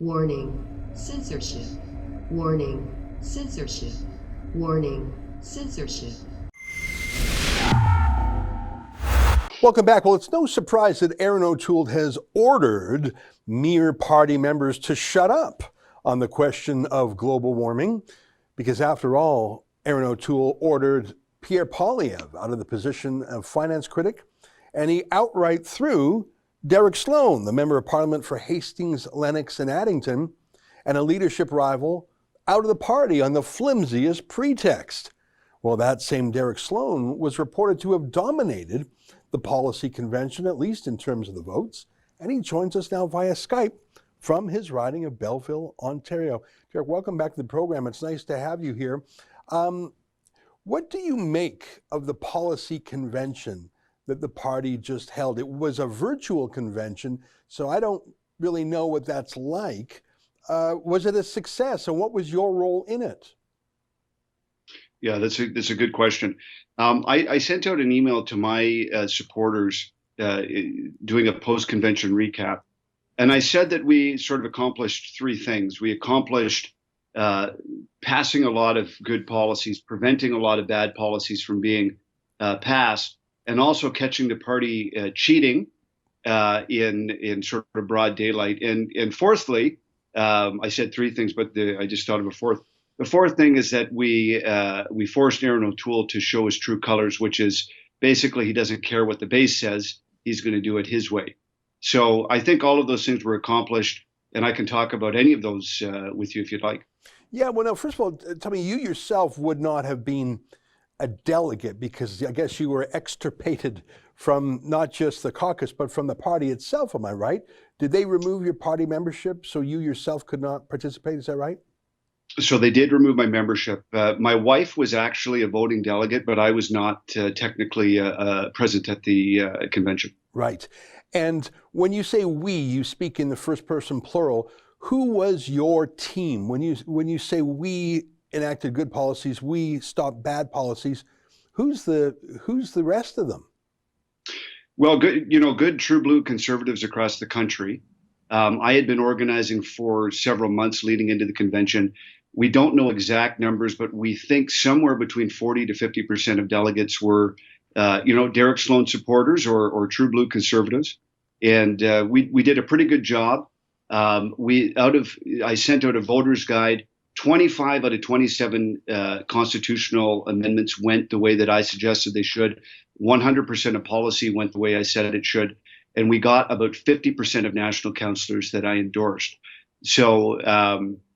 Warning, censorship. Warning, censorship. Warning, censorship. Welcome back. Well, it's no surprise that Erin OTooles has ordered mere party members to shut up on the question of global warming, because after all, Erin OTooles ordered Pierre Poilievre out of the position of finance critic, and he outright threw Derek Sloan, the member of parliament for Hastings, Lennox, and Addington, and a leadership rival, out of the party on the flimsiest pretext. Well, that same Derek Sloan was reported to have dominated the policy convention, at least in terms of the votes, and he joins us now via Skype from his riding of Belleville, Ontario. Derek, welcome back to the program. It's nice to have you here. What do you make of the policy convention that the party just held? It was a virtual convention, so I don't really know what that's like. Was it a success, and what was your role in it? Yeah, that's a good question. I sent out an email to my supporters doing a post-convention recap, and I said that we sort of accomplished three things. We accomplished passing a lot of good policies, preventing a lot of bad policies from being passed, and also catching the party cheating in sort of broad daylight. And fourthly, I said three things, but I just thought of a fourth. The fourth thing is that we forced Erin OTooles to show his true colors, which is basically he doesn't care what the base says. He's going to do it his way. So I think all of those things were accomplished, and I can talk about any of those with you if you'd like. Yeah, well, now, first of all, tell me, you yourself would not have been a delegate because I guess you were extirpated from not just the caucus, but from the party itself, am I right? Did they remove your party membership so you yourself could not participate? Is that right? So they did remove my membership. My wife was actually a voting delegate, but I was not technically present at the convention. Right. And when you say we, you speak in the first person plural. Who was your team? When you say we enacted good policies, we stopped bad policies, who's the rest of them? Well, good true blue conservatives across the country. I had been organizing for several months leading into the convention. We don't know exact numbers, but we think somewhere between 40 to 50% of delegates were, Derek Sloan supporters or true blue conservatives. And we did a pretty good job. I sent out a voter's guide. 25 out of 27 constitutional amendments went the way that I suggested they should. 100% of policy went the way I said it should. And we got about 50% of national councillors that I endorsed. So,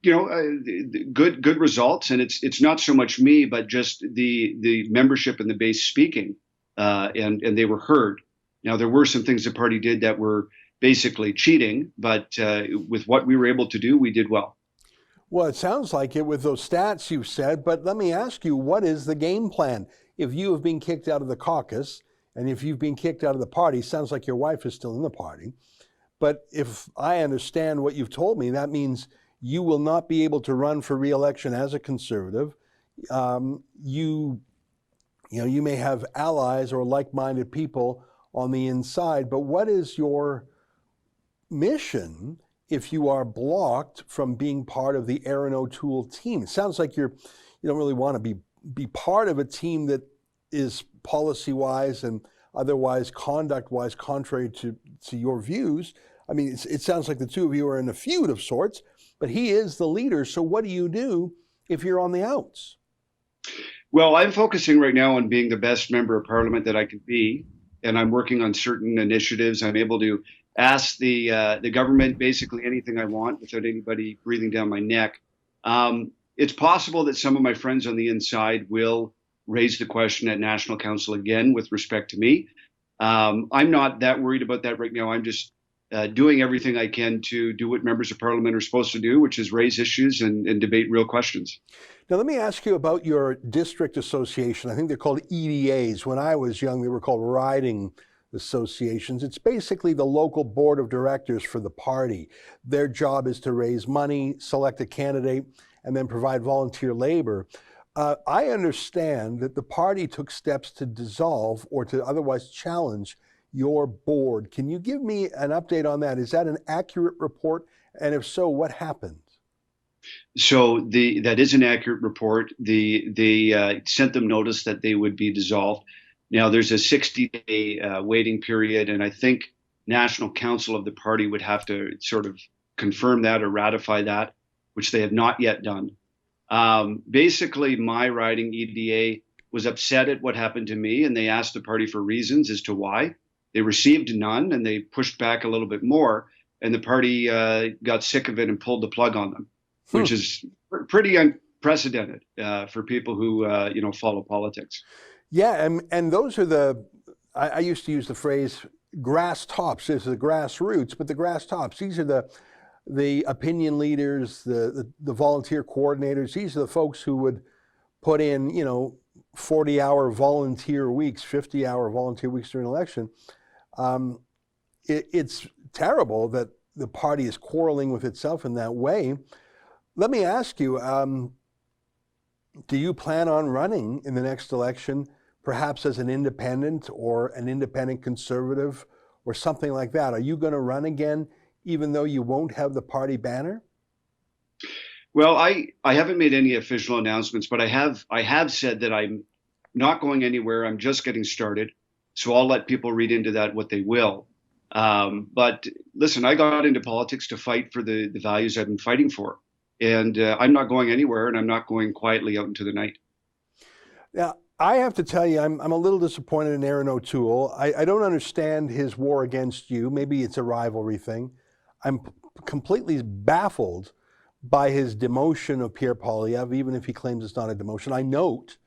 good results. And it's not so much me, but just the membership and the base speaking, and they were heard. Now, there were some things the party did that were basically cheating, but with what we were able to do, we did well. Well, it sounds like it with those stats you've said, but let me ask you, what is the game plan? If you have been kicked out of the caucus, and if you've been kicked out of the party, sounds like your wife is still in the party. But if I understand what you've told me, that means you will not be able to run for re-election as a conservative. You may have allies or like-minded people on the inside, but what is your mission if you are blocked from being part of the Erin OTooles team? It sounds like you don't really want to be part of a team that is policy-wise and otherwise conduct-wise contrary to your views. I mean, it sounds like the two of you are in a feud of sorts, but he is the leader. So what do you do if you're on the outs? Well, I'm focusing right now on being the best member of parliament that I can be, and I'm working on certain initiatives. I'm able to ask the government basically anything I want without anybody breathing down my neck. It's possible that some of my friends on the inside will raise the question at National Council again with respect to me. I'm not that worried about that right now. I'm just doing everything I can to do what members of parliament are supposed to do, which is raise issues and debate real questions. Now, let me ask you about your district association. I think they're called EDAs. When I was young, they were called riding associations. It's basically the local board of directors for the party. Their job is to raise money, select a candidate, and then provide volunteer labor. I understand that the party took steps to dissolve or to otherwise challenge your board. Can you give me an update on that? Is that an accurate report? And if so, what happened? So that is an accurate report. They sent them notice that they would be dissolved. Now there's a 60-day waiting period, and I think National Council of the party would have to sort of confirm that or ratify that, which they have not yet done. Basically, my riding EDA was upset at what happened to me, and they asked the party for reasons as to why. They received none, and they pushed back a little bit more, and the party got sick of it and pulled the plug on them, which is pretty unprecedented for people who follow politics. Yeah, and those are I used to use the phrase grass tops. This is the grassroots, but the grass tops. These are the opinion leaders, the volunteer coordinators. These are the folks who would put in 40-hour volunteer weeks, 50-hour volunteer weeks during an election. It's terrible that the party is quarreling with itself in that way. Let me ask you, do you plan on running in the next election, perhaps as an independent or an independent conservative or something like that? Are you going to run again, even though you won't have the party banner? Well, I haven't made any official announcements, but I have said that I'm not going anywhere. I'm just getting started. So I'll let people read into that what they will. But listen, I got into politics to fight for the values I've been fighting for. And I'm not going anywhere, and I'm not going quietly out into the night. Now, I have to tell you, I'm a little disappointed in Erin OTooles. I don't understand his war against you. Maybe it's a rivalry thing. I'm completely baffled by his demotion of Pierre Poilievre, even if he claims it's not a demotion. I note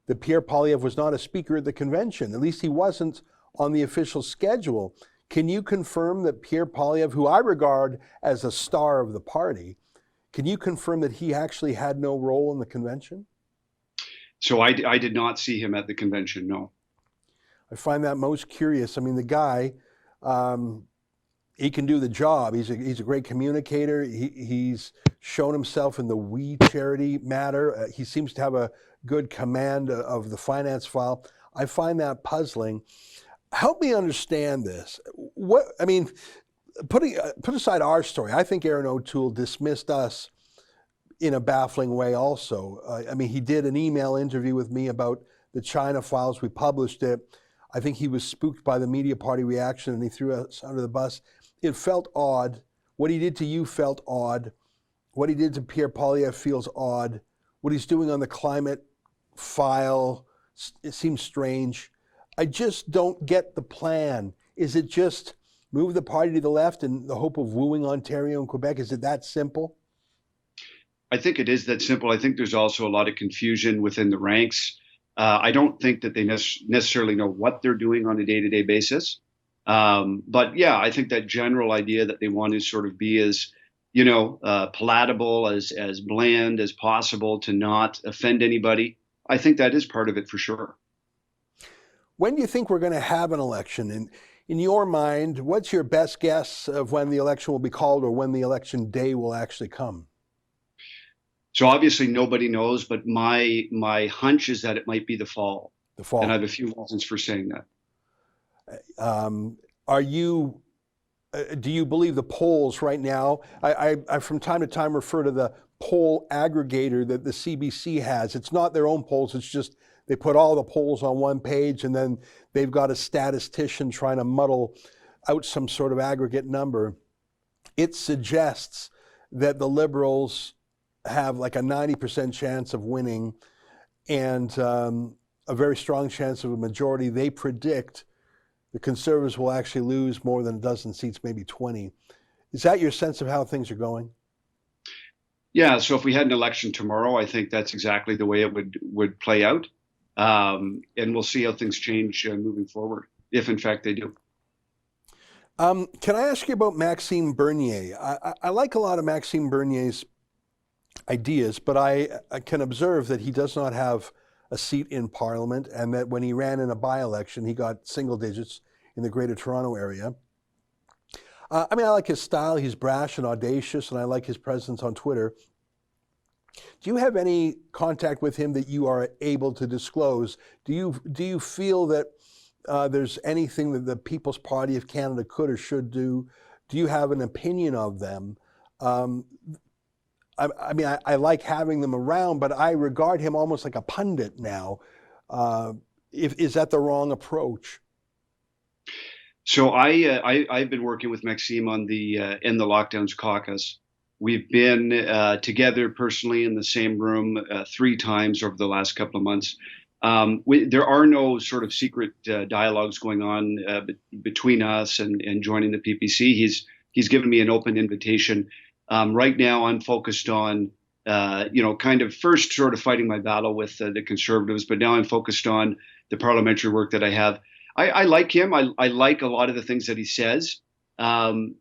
that Pierre Poilievre was not a speaker at the convention. At least he wasn't on the official schedule. Can you confirm that Pierre Poilievre, who I regard as a star of the party, can you confirm that he actually had no role in the convention? So I did not see him at the convention, no. I find that most curious. I mean, the guy, he can do the job. He's a great communicator. He's shown himself in the We Charity matter. He seems to have a good command of the finance file. I find that puzzling. Help me understand this. Put aside our story. I think Erin OTooles dismissed us in a baffling way also. He did an email interview with me about the China files. We published it. I think he was spooked by the media party reaction and he threw us under the bus. It felt odd. What he did to you felt odd. What he did to Pierre Poilievre feels odd. What he's doing on the climate file, it seems strange. I just don't get the plan. Is it just move the party to the left in the hope of wooing Ontario and Quebec? Is it that simple? I think it is that simple. I think there's also a lot of confusion within the ranks. I don't think that they necessarily know what they're doing on a day-to-day basis. But yeah, I think that general idea that they want to sort of be as, palatable, as bland as possible to not offend anybody. I think that is part of it for sure. When do you think we're going to have an election? And in your mind, what's your best guess of when the election will be called or when the election day will actually come? So obviously nobody knows, but my hunch is that it might be the fall. The fall. And I have a few reasons for saying that. Do you believe the polls right now? I from time to time refer to the poll aggregator that the CBC has. It's not their own polls. It's just they put all the polls on one page and then they've got a statistician trying to muddle out some sort of aggregate number. It suggests that the Liberals have like a 90% chance of winning and a very strong chance of a majority. They predict the Conservatives will actually lose more than a dozen seats, maybe 20. Is that your sense of how things are going? Yeah, so if we had an election tomorrow, I think that's exactly the way it would play out. And we'll see how things change moving forward, if in fact they do. Can I ask you about Maxime Bernier? I like a lot of Maxime Bernier's ideas, but I can observe that he does not have a seat in Parliament and that when he ran in a by-election, he got single digits in the Greater Toronto area. I like his style. He's brash and audacious, and I like his presence on Twitter. Do you have any contact with him that you are able to disclose? Do you feel that there's anything that the People's Party of Canada could or should do? Do you have an opinion of them? Um, I mean, I like having them around, but I regard him almost like a pundit now. Is that the wrong approach? So I've been working with Maxime on the End the Lockdowns caucus. We've been together personally in the same room 3 times over the last couple of months. There are no sort of secret dialogues going on between us and joining the PPC. He's given me an open invitation. Right now, I'm focused on, kind of first sort of fighting my battle with the Conservatives, but now I'm focused on the parliamentary work that I have. I like him. I like a lot of the things that he says. And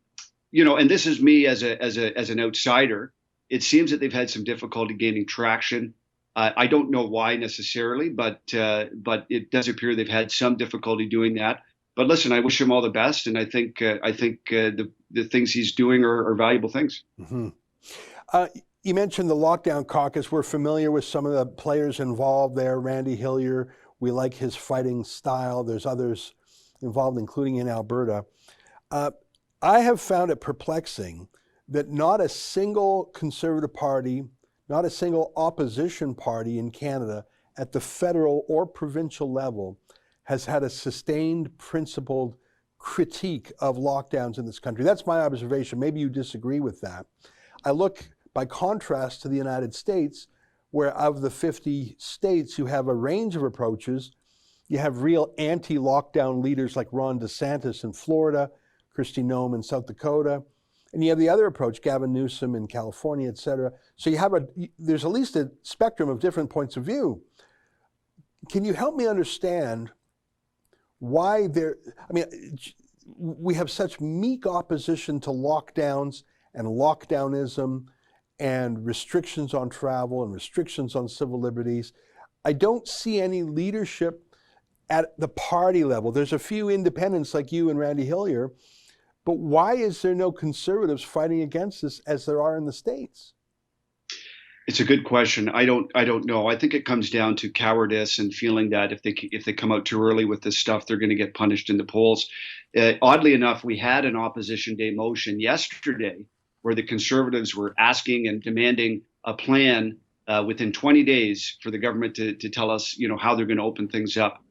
this is me as an outsider. It seems that they've had some difficulty gaining traction. I don't know why necessarily, but it does appear they've had some difficulty doing that. But listen, I wish him all the best, and I think the things he's doing are valuable things. Mm-hmm. You mentioned the Lockdown Caucus. We're familiar with some of the players involved there. Randy Hillier, we like his fighting style. There's others involved, including in Alberta. I have found it perplexing that not a single Conservative party, not a single opposition party in Canada at the federal or provincial level has had a sustained, principled critique of lockdowns in this country. That's my observation. Maybe you disagree with that. I look, by contrast, to the United States, where of the 50 states, you have a range of approaches. You have real anti-lockdown leaders like Ron DeSantis in Florida, Kristi Noem in South Dakota, and you have the other approach, Gavin Newsom in California, et cetera. So there's at least a spectrum of different points of view. Can you help me understand why we have such meek opposition to lockdowns and lockdownism and restrictions on travel and restrictions on civil liberties? I don't see any leadership at the party level. There's a few independents like you and Randy Hillier, but why is there no Conservatives fighting against this as there are in the States? It's a good question. I don't know. I think it comes down to cowardice and feeling that if they come out too early with this stuff, they're going to get punished in the polls. Oddly enough, we had an Opposition Day motion yesterday where the Conservatives were asking and demanding a plan within 20 days for the government to tell us, how they're going to open things up.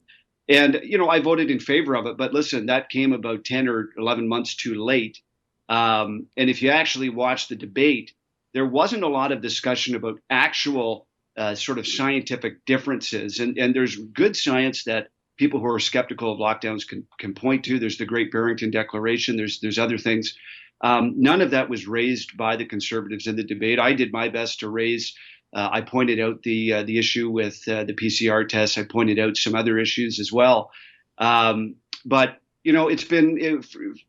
And, I voted in favor of it. But listen, that came about 10 or 11 months too late. And if you actually watch the debate, there wasn't a lot of discussion about actual sort of scientific differences. And there's good science that people who are skeptical of lockdowns can point to. There's the Great Barrington Declaration. There's other things. None of that was raised by the Conservatives in the debate. I did my best to raise. I pointed out the issue with the PCR tests. I pointed out some other issues as well. But it's been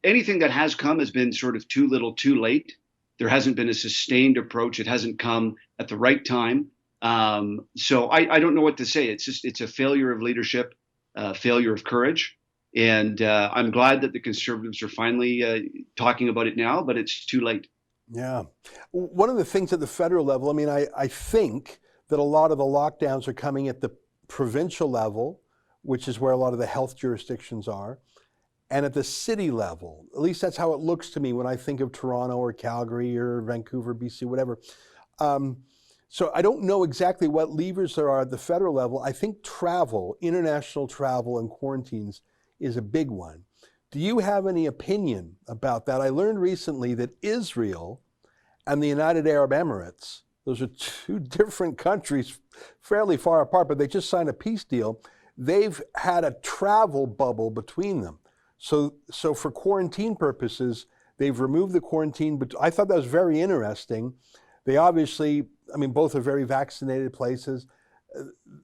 anything that has come has been sort of too little, too late. There hasn't been a sustained approach. It hasn't come at the right time. So I don't know what to say. It's a failure of leadership, failure of courage. And I'm glad that the Conservatives are finally talking about it now, but it's too late. Yeah. One of the things at the federal level, I think that a lot of the lockdowns are coming at the provincial level, which is where a lot of the health jurisdictions are, and at the city level. At least that's how it looks to me when I think of Toronto or Calgary or Vancouver, BC, whatever. So I don't know exactly what levers there are at the federal level. I think travel, international travel and quarantines is a big one. Do you have any opinion about that? I learned recently that Israel and the United Arab Emirates, those are two different countries, fairly far apart, but they just signed a peace deal. They've had a travel bubble between them. So for quarantine purposes, they've removed the quarantine, but I thought that was very interesting. They obviously, both are very vaccinated places.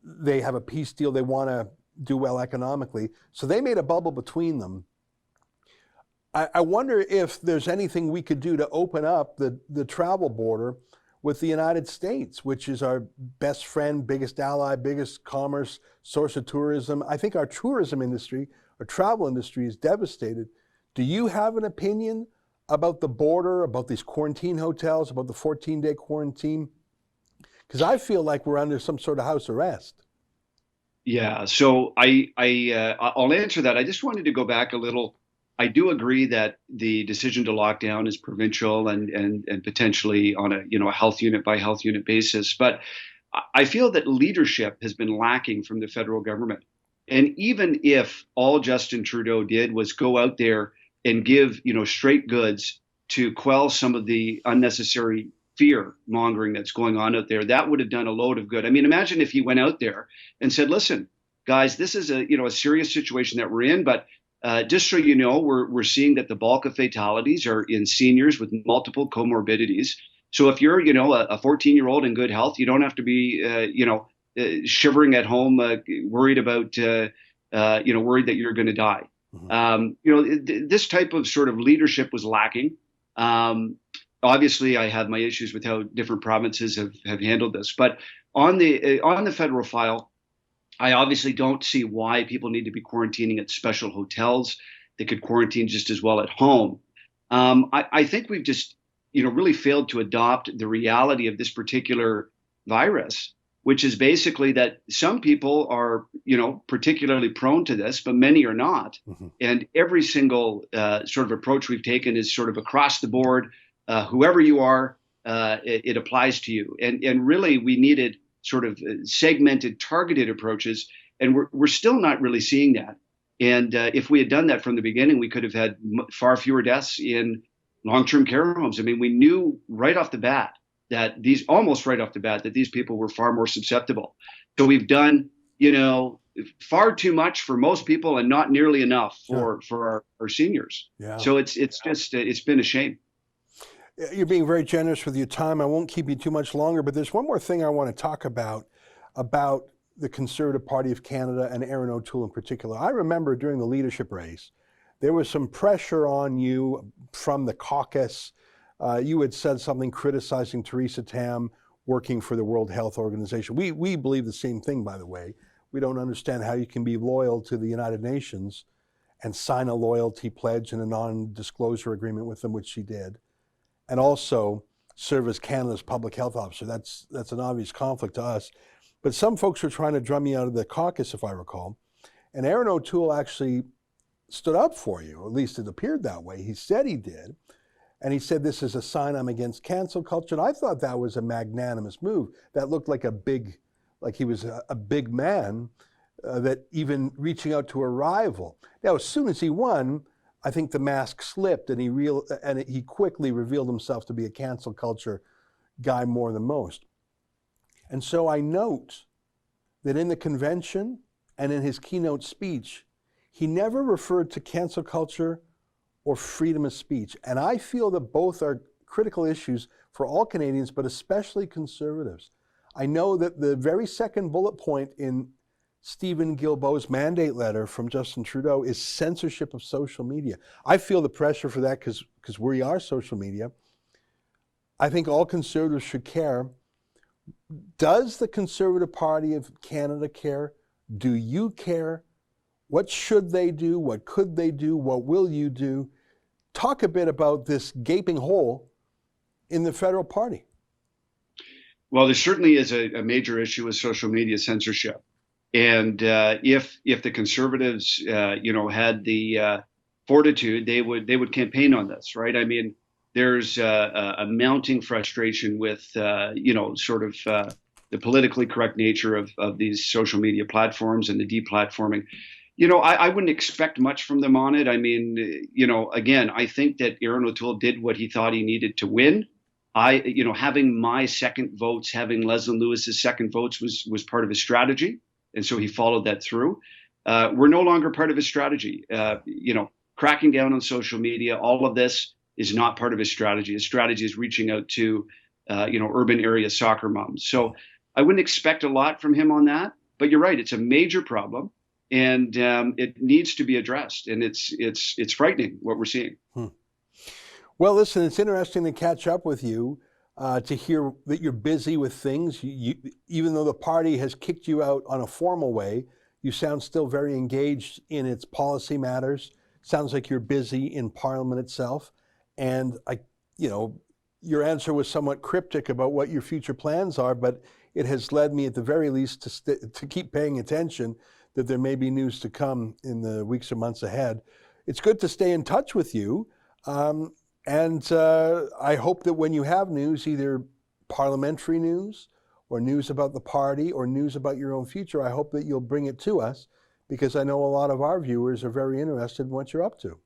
They have a peace deal. They want to do well economically. So they made a bubble between them. I wonder if there's anything we could do to open up the travel border with the United States, which is our best friend, biggest ally, biggest commerce, source of tourism. I think our tourism industry, our travel industry is devastated. Do you have an opinion about the border, about these quarantine hotels, about the 14-day quarantine? Because I feel like we're under some sort of house arrest. Yeah, so I'll answer that. I just wanted to go back a little I do agree that the decision to lock down is provincial and potentially on a a health unit by health unit basis. But I feel that leadership has been lacking from the federal government. And even if all Justin Trudeau did was go out there and give straight goods to quell some of the unnecessary fear mongering that's going on out there, that would have done a load of good. I mean, imagine if he went out there and said, listen, guys, this is a serious situation that we're in, but just so you know, we're seeing that the bulk of fatalities are in seniors with multiple comorbidities. So if you're a 14-year-old in good health, you don't have to be shivering at home, worried about worried that you're going to die. This type of sort of leadership was lacking. Obviously, I have my issues with how different provinces have handled this, but on the federal file, I obviously don't see why people need to be quarantining at special hotels. They could quarantine just as well at home. I think we've just really failed to adopt the reality of this particular virus, which is basically that some people are particularly prone to this, but many are not. And every single sort of approach we've taken is sort of across the board. Whoever you are, it applies to you. And really, we needed sort of segmented, targeted approaches, and we're still not really seeing that. And if we had done that from the beginning, we could have had far fewer deaths in long-term care homes. I mean, we knew right off the bat that these people were far more susceptible. So we've done, far too much for most people and not nearly enough for our seniors. Yeah. So it's been a shame. You're being very generous with your time. I won't keep you too much longer, but there's one more thing I want to talk about the Conservative Party of Canada and Erin OToole in particular. I remember during the leadership race, there was some pressure on you from the caucus. You had said something criticizing Theresa Tam working for the World Health Organization. We believe the same thing, by the way. We don't understand how you can be loyal to the United Nations and sign a loyalty pledge and a non-disclosure agreement with them, which she did, and also serve as Canada's public health officer. That's an obvious conflict to us. But some folks were trying to drum me out of the caucus, if I recall. And Erin OToole actually stood up for you, or at least it appeared that way. He said he did. And he said, this is a sign I'm against cancel culture. And I thought that was a magnanimous move. That looked like he was a big man, that even reaching out to a rival. Now, as soon as he won, I think the mask slipped and he quickly revealed himself to be a cancel culture guy more than most. And so I note that in the convention and in his keynote speech, he never referred to cancel culture or freedom of speech. And I feel that both are critical issues for all Canadians, but especially Conservatives. I know that the very second bullet point in Stephen Guilbeault's mandate letter from Justin Trudeau is censorship of social media. I feel the pressure for that because we are social media. I think all Conservatives should care. Does the Conservative Party of Canada care? Do you care? What should they do? What could they do? What will you do? Talk a bit about this gaping hole in the federal party. Well, there certainly is a major issue with social media censorship. And if the Conservatives, had the fortitude, they would campaign on this, right? I mean, there's a mounting frustration with, the politically correct nature of these social media platforms and the deplatforming. I wouldn't expect much from them on it. I mean, again, I think that Erin OToole did what he thought he needed to win. Having my second votes, having Leslyn Lewis's second votes was part of his strategy. And so he followed that through. We're no longer part of his strategy. Cracking down on social media, all of this is not part of his strategy. His strategy is reaching out to, urban area soccer moms. So I wouldn't expect a lot from him on that. But you're right, it's a major problem. And it needs to be addressed. And it's frightening what we're seeing. Well, listen, it's interesting to catch up with you, to hear that you're busy with things. Even though the party has kicked you out on a formal way, you sound still very engaged in its policy matters. Sounds like you're busy in Parliament itself. And your answer was somewhat cryptic about what your future plans are, but it has led me at the very least to keep paying attention that there may be news to come in the weeks or months ahead. it's good to stay in touch with you. And I hope that when you have news, either parliamentary news or news about the party or news about your own future, I hope that you'll bring it to us, because I know a lot of our viewers are very interested in what you're up to.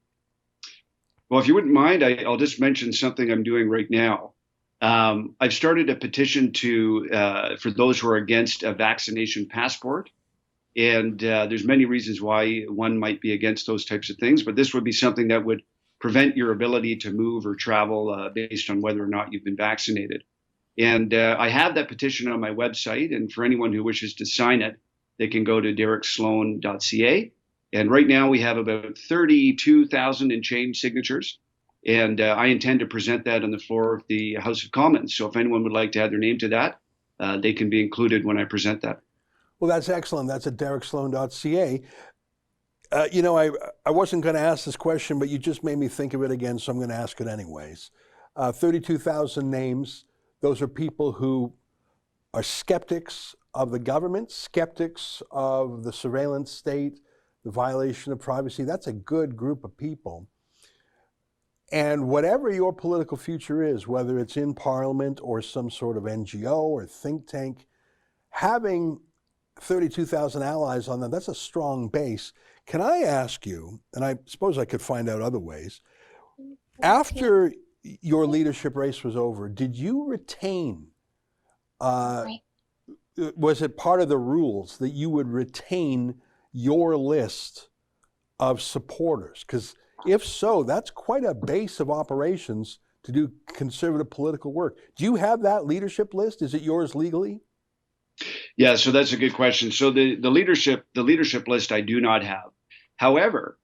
Well, if you wouldn't mind, I'll just mention something I'm doing right now. I've started a petition for those who are against a vaccination passport. And there's many reasons why one might be against those types of things, but this would be something that would prevent your ability to move or travel based on whether or not you've been vaccinated. And I have that petition on my website, and for anyone who wishes to sign it, they can go to dereksloan.ca. And right now we have about 32,000 and change signatures. And I intend to present that on the floor of the House of Commons. So if anyone would like to add their name to that, they can be included when I present that. Well, that's excellent. That's at dereksloan.ca. I wasn't going to ask this question, but you just made me think of it again, so I'm going to ask it anyways. 32,000 names. Those are people who are skeptics of the government, skeptics of the surveillance state, the violation of privacy. That's a good group of people. And whatever your political future is, whether it's in Parliament or some sort of NGO or think tank, having 32,000 allies on that, that's a strong base. Can I ask you, and I suppose I could find out other ways, after your leadership race was over, did you retain, was it part of the rules that you would retain your list of supporters? Because if so, that's quite a base of operations to do conservative political work. Do you have that leadership list? Is it yours legally? Yeah, so that's a good question. So the leadership list I do not have. However,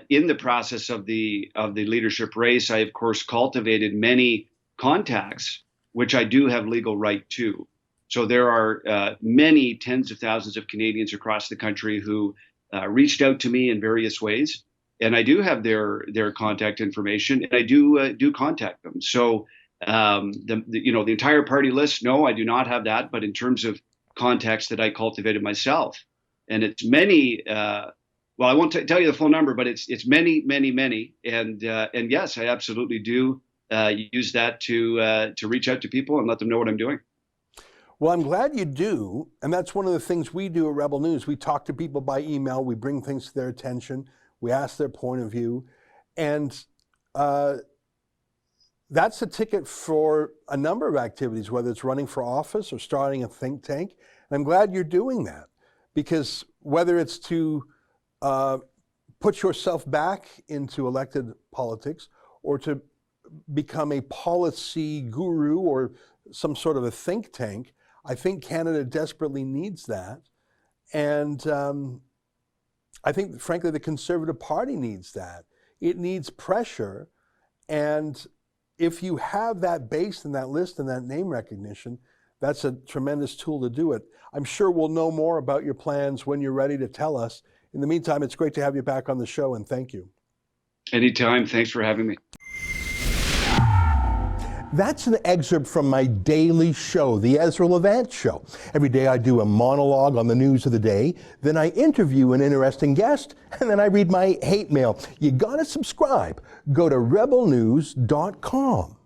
in the process of the leadership race, I of course cultivated many contacts, which I do have legal right to. So there are many tens of thousands of Canadians across the country who reached out to me in various ways, and I do have their contact information, and I do contact them. So the entire party list, no, I do not have that. But in terms of contacts that I cultivated myself, and it's many. Well, I won't tell you the full number, but it's many, many, many. And yes, I absolutely do use that to reach out to people and let them know what I'm doing. Well, I'm glad you do. And that's one of the things we do at Rebel News. We talk to people by email. We bring things to their attention. We ask their point of view. And that's a ticket for a number of activities, whether it's running for office or starting a think tank. And I'm glad you're doing that, because whether it's to put yourself back into elected politics or to become a policy guru or some sort of a think tank, I think Canada desperately needs that. And I think, frankly, the Conservative Party needs that. It needs pressure. And if you have that base and that list and that name recognition, that's a tremendous tool to do it. I'm sure we'll know more about your plans when you're ready to tell us. In the meantime, it's great to have you back on the show, and thank you. Anytime. Thanks for having me. That's an excerpt from my daily show, The Ezra Levant Show. Every day I do a monologue on the news of the day, then I interview an interesting guest, and then I read my hate mail. You gotta subscribe. Go to rebelnews.com.